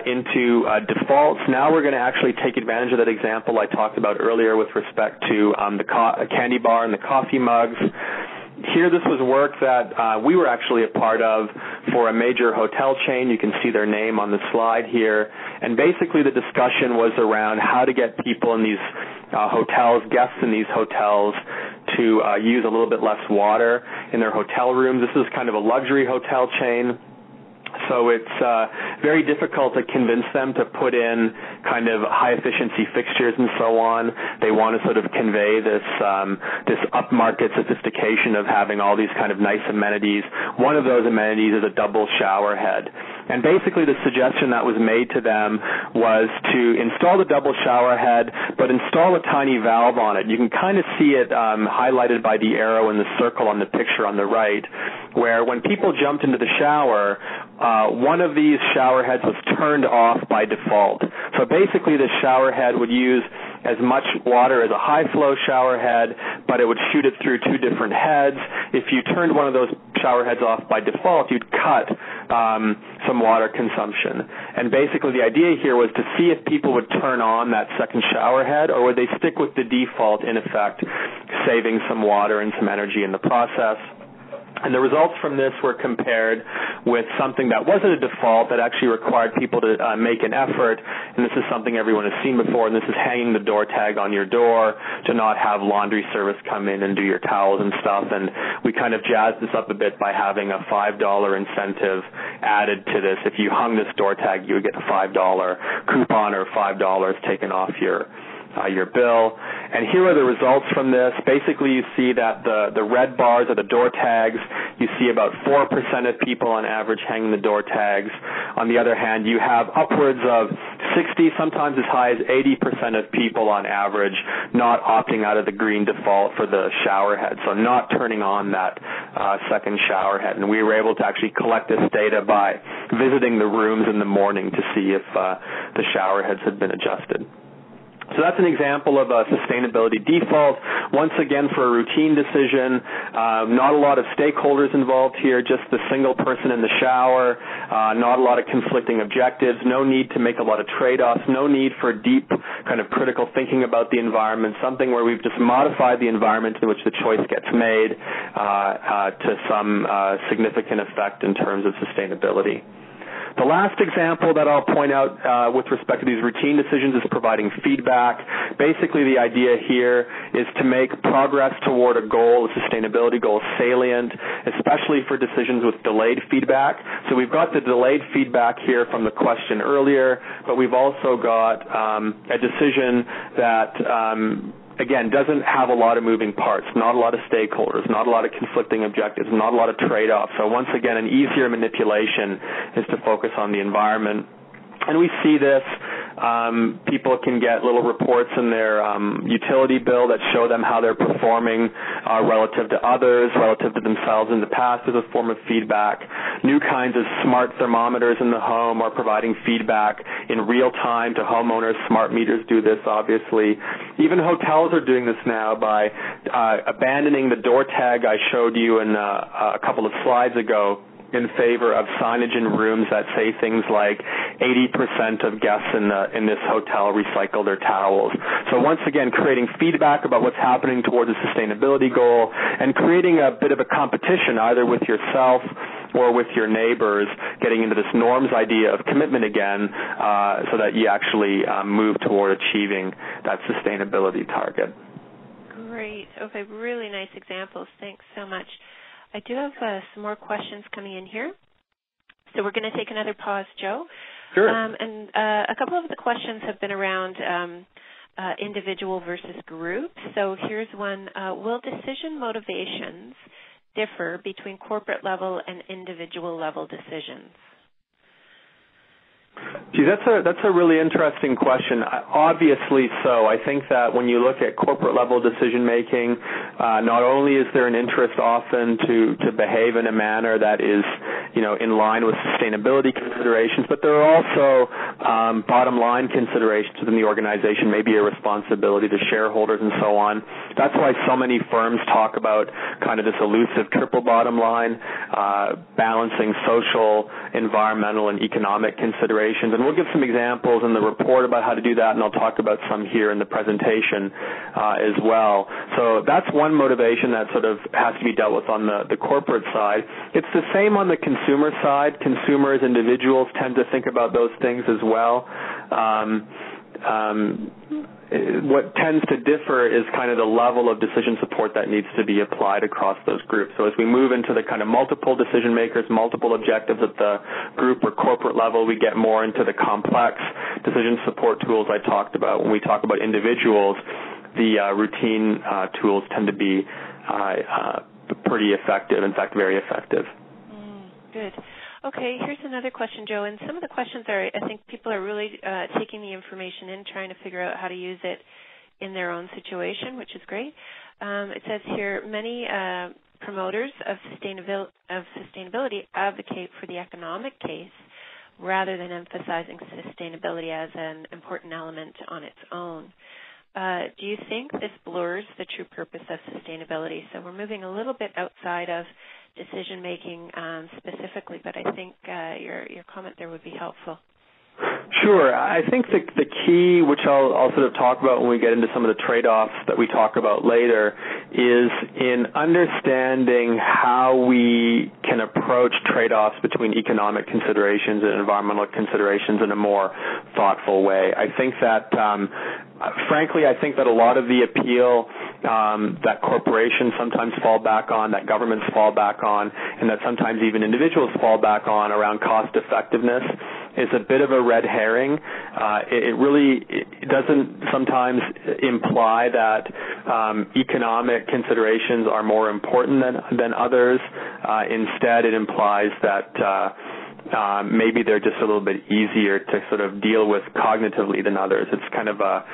into defaults. Now we're going to actually take advantage of that example I talked about earlier with respect to the candy bar and the coffee mugs. Here, this was work that we were actually a part of for a major hotel chain. You can see their name on the slide here. And basically the discussion was around how to get people in these hotels, guests in these hotels, to use a little bit less water in their hotel rooms. This is kind of a luxury hotel chain. So it's very difficult to convince them to put in kind of high-efficiency fixtures and so on. They want to sort of convey this upmarket sophistication of having all these kind of nice amenities. One of those amenities is a double shower head. And basically the suggestion that was made to them was to install the double shower head, but install a tiny valve on it. You can kind of see it highlighted by the arrow in the circle on the picture on the right, where when people jumped into the shower, one of these shower heads was turned off by default. So basically the shower head would use as much water as a high-flow shower head, but it would shoot it through 2 different heads. If you turned one of those shower heads off by default, you'd cut some water consumption. And basically the idea here was to see if people would turn on that second shower head, or would they stick with the default, in effect, saving some water and some energy in the process. And the results from this were compared with something that wasn't a default that actually required people to make an effort, and this is something everyone has seen before, and this is hanging the door tag on your door to not have laundry service come in and do your towels and stuff. And we kind of jazzed this up a bit by having a $5 incentive added to this. If you hung this door tag, you would get a $5 coupon or $5 taken off your bill. And here are the results from this. Basically, you see that the red bars are the door tags. You see about 4% of people on average hanging the door tags. On the other hand, you have upwards of 60, sometimes as high as 80% of people on average not opting out of the green default for the shower head, so not turning on that second shower head. And we were able to actually collect this data by visiting the rooms in the morning to see if the shower heads had been adjusted. So that's an example of a sustainability default. Once again, for a routine decision, not a lot of stakeholders involved here, just the single person in the shower, not a lot of conflicting objectives, no need to make a lot of trade-offs, no need for deep kind of critical thinking about the environment, something where we've just modified the environment in which the choice gets made to some significant effect in terms of sustainability. The last example that I'll point out with respect to these routine decisions is providing feedback. Basically, the idea here is to make progress toward a goal, a sustainability goal, salient, especially for decisions with delayed feedback. So we've got the delayed feedback here from the question earlier, but we've also got a decision that again, doesn't have a lot of moving parts, not a lot of stakeholders, not a lot of conflicting objectives, not a lot of trade-offs. So once again, an easier manipulation is to focus on the environment. And we see this. People can get little reports in their utility bill that show them how they're performing relative to others, relative to themselves in the past as a form of feedback. New kinds of smart thermometers in the home are providing feedback in real time to homeowners. Smart meters do this, obviously. Even hotels are doing this now by abandoning the door tag I showed you in a couple of slides ago in favor of signage in rooms that say things like 80% of guests in this hotel recycle their towels. So once again, creating feedback about what's happening towards a sustainability goal and creating a bit of a competition either with yourself or with your neighbors, getting into this norms idea of commitment again so that you actually move toward achieving that sustainability target. Great. Okay, really nice examples. Thanks so much. I do have some more questions coming in here. So we're going to take another pause, Joe. Sure. And a couple of the questions have been around individual versus group. So here's one. Will decision motivations differ between corporate level and individual level decisions? Gee, that's a really interesting question. Obviously so. I think that when you look at corporate level decision making, not only is there an interest often to behave in a manner that is, in line with sustainability considerations, but there are also bottom line considerations within the organization, maybe a responsibility to shareholders and so on. That's why so many firms talk about kind of this elusive triple bottom line, balancing social, environmental, and economic considerations. And we'll give some examples in the report about how to do that, and I'll talk about some here in the presentation as well. So that's one motivation that sort of has to be dealt with on the corporate side. It's the same on the consumer side. Consumers, individuals tend to think about those things as well. What tends to differ is kind of the level of decision support that needs to be applied across those groups. So as we move into the kind of multiple decision makers, multiple objectives at the group or corporate level, we get more into the complex decision support tools I talked about. When we talk about individuals, the routine tools tend to be pretty effective, in fact, very effective. Good. Okay, here's another question, Joe. And some of the questions are, I think people are really taking the information in, trying to figure out how to use it in their own situation, which is great. It says here, many promoters of sustainability advocate for the economic case rather than emphasizing sustainability as an important element on its own. Do you think this blurs the true purpose of sustainability? So we're moving a little bit outside of decision-making specifically, but I think your comment there would be helpful. Sure. I think the key, which I'll sort of talk about when we get into some of the trade-offs that we talk about later, is in understanding how we can approach trade-offs between economic considerations and environmental considerations in a more thoughtful way. I think that, frankly, I think that a lot of the appeal that corporations sometimes fall back on, that governments fall back on, and that sometimes even individuals fall back on around cost effectiveness is a bit of a red herring. It really doesn't sometimes imply that economic considerations are more important than others. Instead, it implies that maybe they're just a little bit easier to sort of deal with cognitively than others. It's kind of a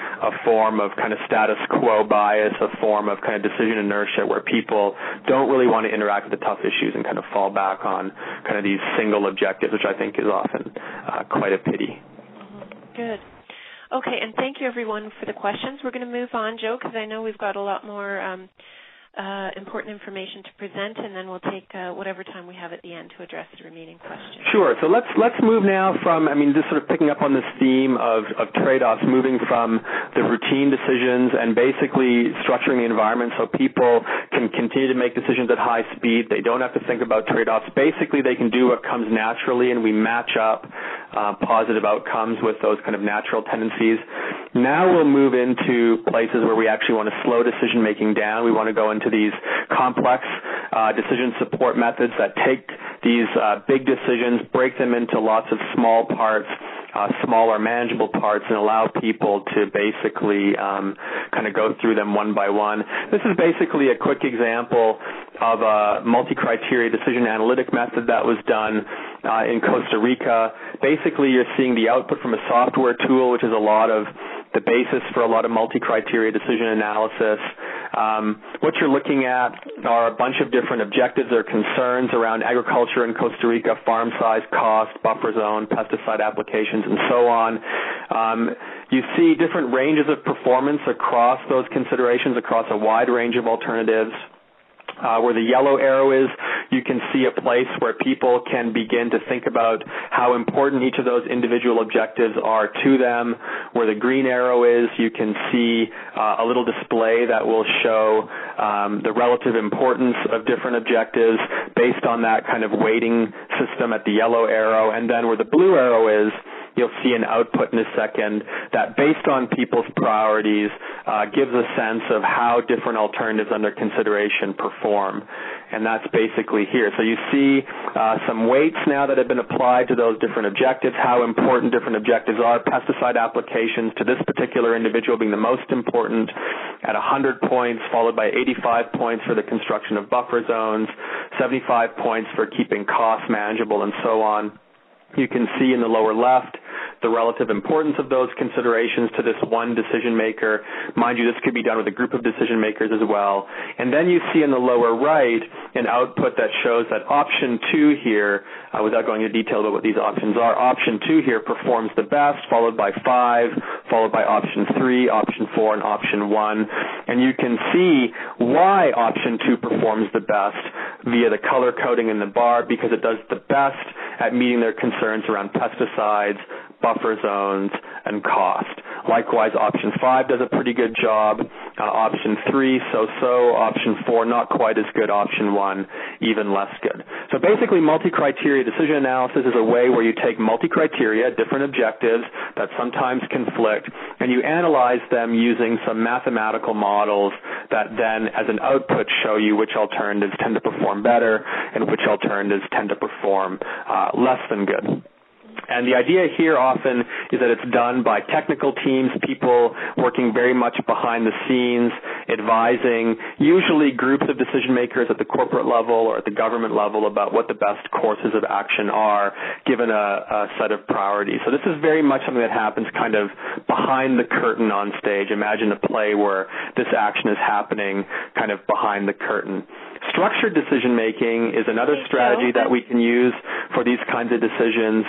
form of kind of status quo bias, a form of kind of decision inertia where people don't really want to interact with the tough issues and kind of fall back on kind of these single objectives, which I think is often quite a pity. Good. Okay, and thank you, everyone, for the questions. We're going to move on, Joe, because I know we've got a lot more important information to present, and then we'll take whatever time we have at the end to address the remaining questions. Sure. So let's move now from, just sort of picking up on this theme of trade-offs, moving from the routine decisions and basically structuring the environment so people can continue to make decisions at high speed. They don't have to think about trade-offs. Basically, they can do what comes naturally, and we match up positive outcomes with those kind of natural tendencies. Now we'll move into places where we actually want to slow decision-making down. We want to go into these complex decision support methods that take these big decisions, break them into lots of small parts, smaller manageable parts, and allow people to basically kind of go through them one by one. This is basically a quick example of a multi-criteria decision analytic method that was done in Costa Rica. Basically, you're seeing the output from a software tool, which is a lot of the basis for a lot of multi-criteria decision analysis. What you're looking at are a bunch of different objectives or concerns around agriculture in Costa Rica, farm size, cost, buffer zone, pesticide applications, and so on. You see different ranges of performance across those considerations, across a wide range of alternatives. Where the yellow arrow is, you can see a place where people can begin to think about how important each of those individual objectives are to them. Where the green arrow is, you can see a little display that will show the relative importance of different objectives based on that kind of weighting system at the yellow arrow. And then where the blue arrow is, you'll see an output in a second that, based on people's priorities, gives a sense of how different alternatives under consideration perform. And that's basically here. So you see some weights now that have been applied to those different objectives, how important different objectives are. Pesticide applications to this particular individual being the most important at 100 points, followed by 85 points for the construction of buffer zones, 75 points for keeping costs manageable, and so on. You can see in the lower left the relative importance of those considerations to this one decision maker. Mind you, this could be done with a group of decision makers as well. And then you see in the lower right an output that shows that option 2 here, without going into detail about what these options are, option 2 here performs the best, followed by 5, followed by option 3, option 4, and option 1. And you can see why option 2 performs the best via the color coding in the bar, because it does the best at meeting their concerns around pesticides, buffer zones, and cost. Likewise, option 5 does a pretty good job. Option 3, so-so. Option 4, not quite as good. Option 1, even less good. So basically, multi-criteria decision analysis is a way where you take multi-criteria, different objectives that sometimes conflict, and you analyze them using some mathematical models that then, as an output, show you which alternatives tend to perform better and which alternatives tend to perform less than good. And the idea here often is that it's done by technical teams, people working very much behind the scenes, advising usually groups of decision makers at the corporate level or at the government level about what the best courses of action are given a set of priorities. So this is very much something that happens kind of behind the curtain on stage. Imagine a play where this action is happening kind of behind the curtain. Structured decision-making is another strategy that we can use for these kinds of decisions.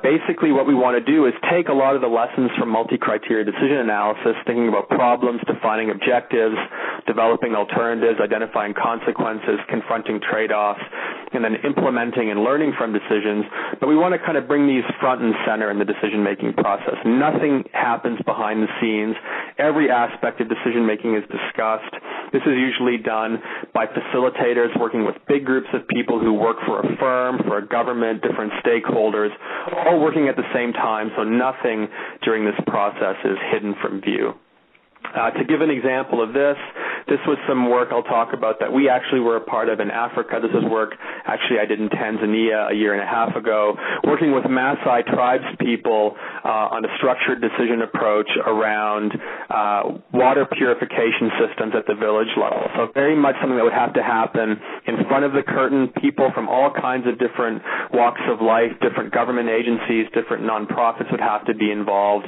Basically, what we want to do is take a lot of the lessons from multi-criteria decision analysis, thinking about problems, defining objectives, developing alternatives, identifying consequences, confronting trade-offs, and then implementing and learning from decisions. But we want to kind of bring these front and center in the decision-making process. Nothing happens behind the scenes. Every aspect of decision-making is discussed. This is usually done by facilitators working with big groups of people who work for a firm, for a government, different stakeholders, all working at the same time, so nothing during this process is hidden from view. To give an example of this was some work I'll talk about that we actually were a part of in Africa. This is work actually I did in Tanzania a year and a half ago, working with Maasai tribes people on a structured decision approach around water purification systems at the village level. So very much something that would have to happen in front of the curtain. People from all kinds of different walks of life, different government agencies, different nonprofits would have to be involved.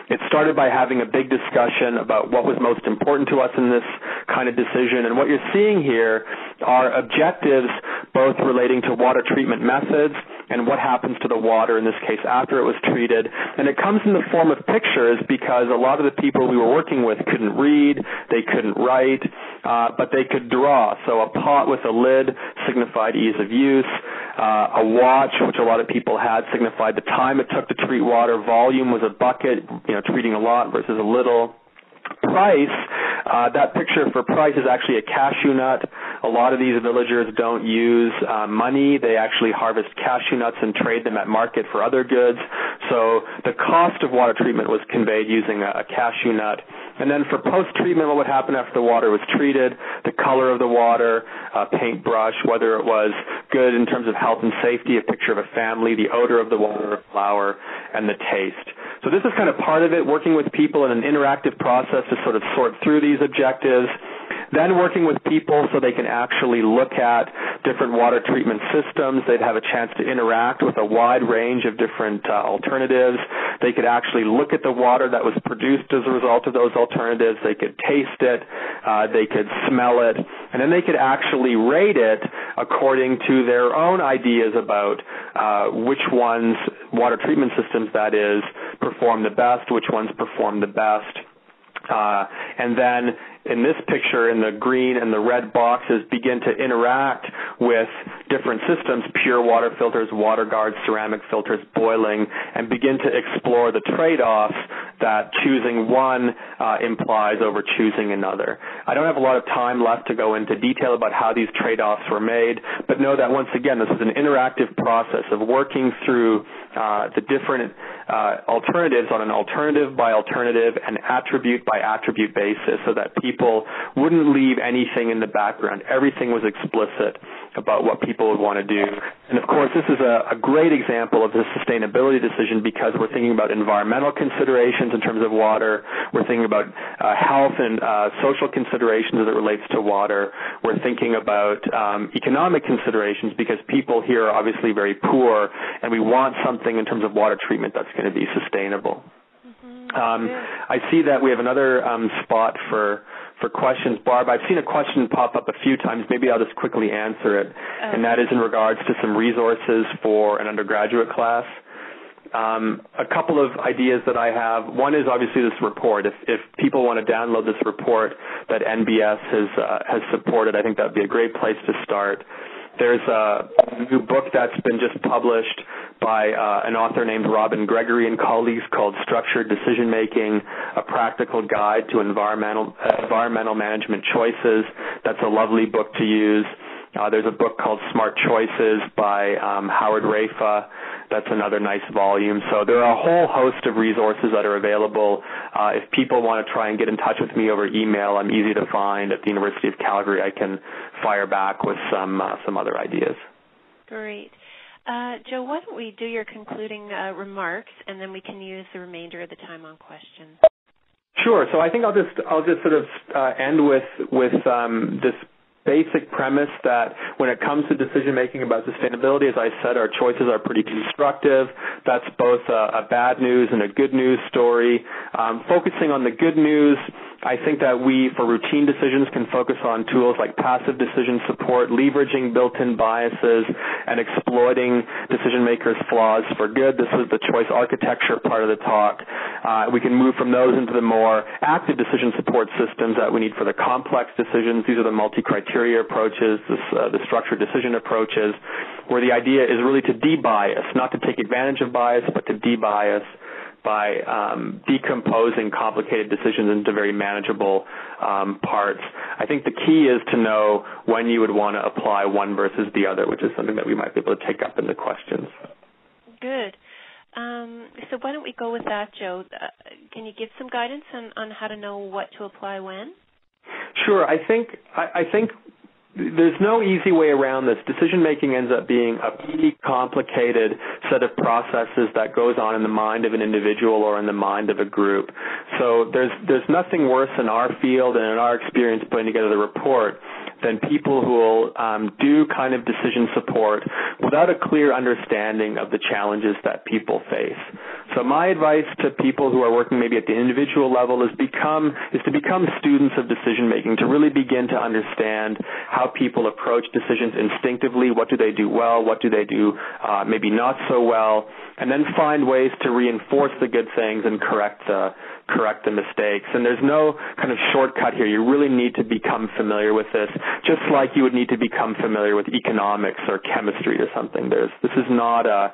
It started by having a big discussion about what was most important to us in this kind of decision. And what you're seeing here are objectives both relating to water treatment methods and what happens to the water, in this case, after it was treated. And it comes in the form of pictures because a lot of the people we were working with couldn't read, they couldn't write, but they could draw. So a pot with a lid signified ease of use. A watch, which a lot of people had, signified the time it took to treat water. Volume was a bucket, treating a lot versus a little. Price, that picture for price is actually a cashew nut. A lot of these villagers don't use money. They actually harvest cashew nuts and trade them at market for other goods. So the cost of water treatment was conveyed using a cashew nut. And then for post-treatment, what would happen after the water was treated, the color of the water, paintbrush, whether it was good in terms of health and safety, a picture of a family, the odor of the water, flower, and the taste. So this is kind of part of it, working with people in an interactive process to sort of sort through these objectives. Then working with people so they can actually look at different water treatment systems. They'd have a chance to interact with a wide range of different alternatives. They could actually look at the water that was produced as a result of those alternatives. They could taste it. They could smell it. And then they could actually rate it according to their own ideas about which ones, water treatment systems that is, perform the best, which ones perform the best. And then in this picture, in the green and the red boxes, begin to interact with different systems, pure water filters, water guards, ceramic filters, boiling, and begin to explore the trade-offs that choosing one implies over choosing another. I don't have a lot of time left to go into detail about how these trade-offs were made, but know that once again, this is an interactive process of working through the different alternatives on an alternative by alternative and attribute by attribute basis so that people wouldn't leave anything in the background. Everything was explicit about what people would want to do. And of course, this is a great example of the sustainability decision because we're thinking about environmental considerations in terms of water. We're thinking about health and social considerations as it relates to water. We're thinking about economic considerations because people here are obviously very poor and we want something in terms of water treatment that's going to be sustainable. I see that we have another spot for questions. Barb, I've seen a question pop up a few times. Maybe I'll just quickly answer it, and that is in regards to some resources for an undergraduate class. A couple of ideas that I have. One is obviously this report. If people want to download this report that NBS has supported, I think that would be a great place to start. There's a new book that's been just published by an author named Robin Gregory and colleagues called Structured Decision Making, a Practical Guide to Environmental Management Choices. That's a lovely book to use. There's a book called Smart Choices by Howard Rafa. That's another nice volume. So there are a whole host of resources that are available. If people want to try and get in touch with me over email, I'm easy to find at the University of Calgary. I can fire back with some other ideas. Great. Joe, why don't we do your concluding remarks, and then we can use the remainder of the time on questions. Sure. So I think I'll just sort of end with this basic premise that when it comes to decision-making about sustainability, as I said, our choices are pretty constructive. That's both a bad news and a good news story. Focusing on the good news, I think that we, for routine decisions, can focus on tools like passive decision support, leveraging built-in biases, and exploiting decision makers' flaws for good. This was the choice architecture part of the talk. We can move from those into the more active decision support systems that we need for the complex decisions. These are the multi-criteria approaches, the structured decision approaches, where the idea is really to de-bias, not to take advantage of bias, but to de-bias by decomposing complicated decisions into very manageable parts. I think the key is to know when you would want to apply one versus the other, which is something that we might be able to take up in the questions. Good. So why don't we go with that, Joe? Can you give some guidance on how to know what to apply when? Sure. I think there's no easy way around this. Decision-making ends up being a pretty complicated set of processes that goes on in the mind of an individual or in the mind of a group. So there's nothing worse in our field and in our experience putting together the report than people who will do kind of decision support without a clear understanding of the challenges that people face. So my advice to people who are working maybe at the individual level is to become students of decision making, to really begin to understand how people approach decisions instinctively. What do they do well? What do they do maybe not so well? And then find ways to reinforce the good things and correct the mistakes. And there's no kind of shortcut here. You really need to become familiar with this, just like you would need to become familiar with economics or chemistry or something. This is not a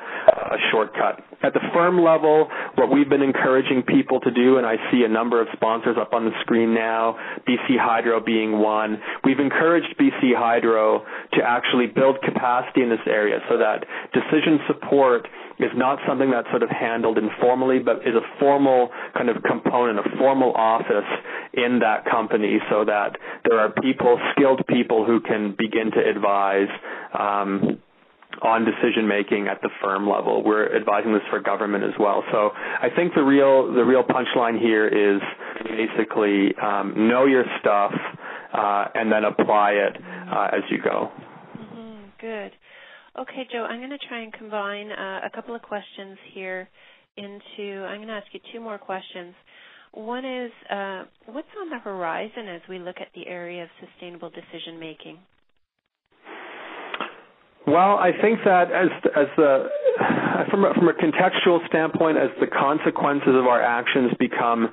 shortcut. At the firm level, what we've been encouraging people to do, and I see a number of sponsors up on the screen now, BC Hydro being one, we've encouraged BC Hydro to actually build capacity in this area so that decision support is not something that's sort of handled informally, but is a formal kind of component, a formal office in that company so that there are people, skilled people who can begin to advise on decision-making at the firm level. We're advising this for government as well. So I think the real punchline here is basically know your stuff and then apply it as you go. Mm-hmm. Good. Okay, Joe, I'm going to try and combine a couple of questions here into, I'm going to ask you two more questions. One is, what's on the horizon as we look at the area of sustainable decision-making? Well, I think that from a contextual standpoint, as the consequences of our actions become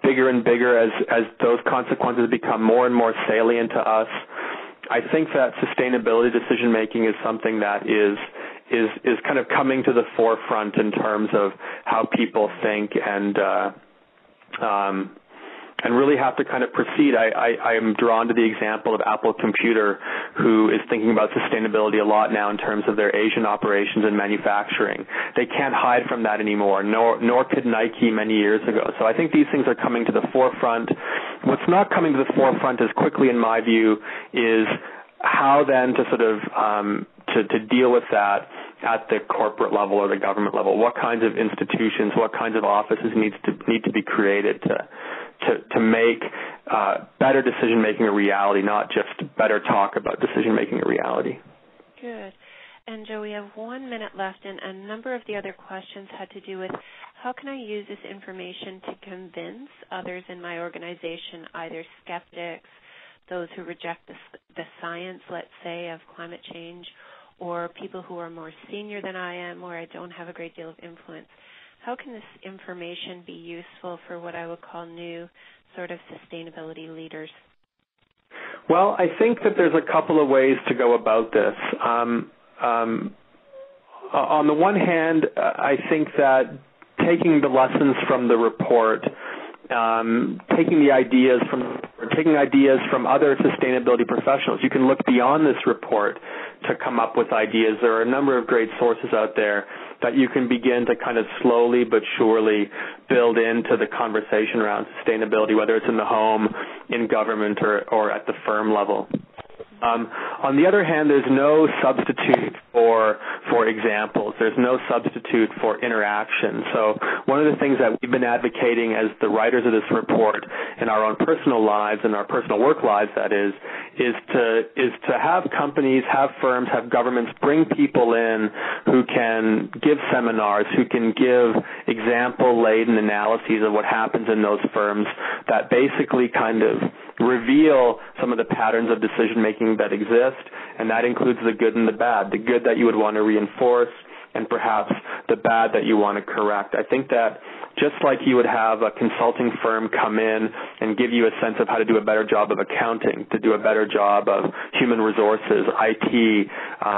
bigger and bigger, as those consequences become more and more salient to us, I think that sustainability decision making is something that is kind of coming to the forefront in terms of how people think and really have to kind of proceed. I am drawn to the example of Apple Computer, who is thinking about sustainability a lot now in terms of their Asian operations and manufacturing. They can't hide from that anymore, nor could Nike many years ago. So I think these things are coming to the forefront. What's not coming to the forefront as quickly, in my view, is how then to sort of to deal with that at the corporate level or the government level. What kinds of institutions, what kinds of offices need to be created to make better decision-making a reality, not just better talk about decision-making a reality. Good. And, Joe, we have 1 minute left, and a number of the other questions had to do with how can I use this information to convince others in my organization, either skeptics, those who reject the science, let's say, of climate change, or people who are more senior than I am, where I don't have a great deal of influence. How can this information be useful for what I would call new sort of sustainability leaders? Well, I think that there's a couple of ways to go about this. On the one hand, I think that taking the lessons from the report, taking ideas from other sustainability professionals. You can look beyond this report to come up with ideas. There are a number of great sources out there that you can begin to kind of slowly but surely build into the conversation around sustainability, whether it's in the home, in government, or at the firm level. On the other hand, there's no substitute for examples. There's no substitute for interaction. So one of the things that we've been advocating as the writers of this report in our own personal lives and our personal work lives, that is to have companies, have firms, have governments bring people in who can give seminars, who can give example-laden analyses of what happens in those firms that basically kind of reveal some of the patterns of decision-making that exist, and that includes the good and the bad, the good that you would want to reinforce and perhaps the bad that you want to correct. I think that just like you would have a consulting firm come in and give you a sense of how to do a better job of accounting, to do a better job of human resources, IT,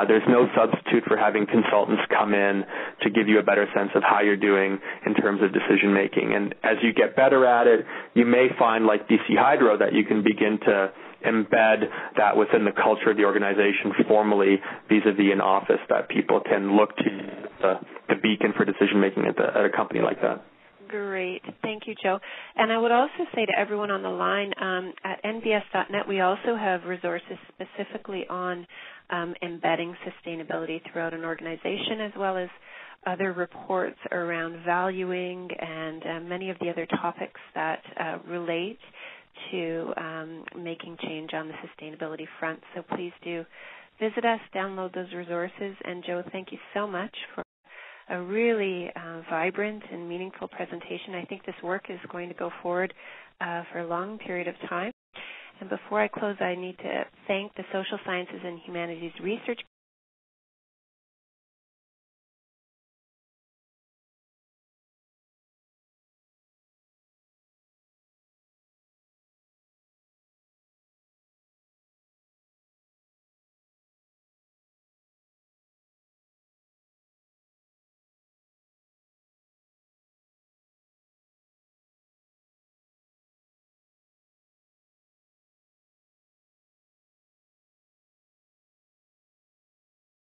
there's no substitute for having consultants come in to give you a better sense of how you're doing in terms of decision making. And as you get better at it, you may find, like BC Hydro, that you can begin to embed that within the culture of the organization formally vis-a-vis an office that people can look to the beacon for decision-making at a company like that. Great. Thank you, Joe. And I would also say to everyone on the line, at nbs.net, we also have resources specifically on embedding sustainability throughout an organization, as well as other reports around valuing and many of the other topics that relate to making change on the sustainability front. So please do visit us, download those resources. And Joe, thank you so much for a really vibrant and meaningful presentation. I think this work is going to go forward for a long period of time. And before I close, I need to thank the Social Sciences and Humanities Research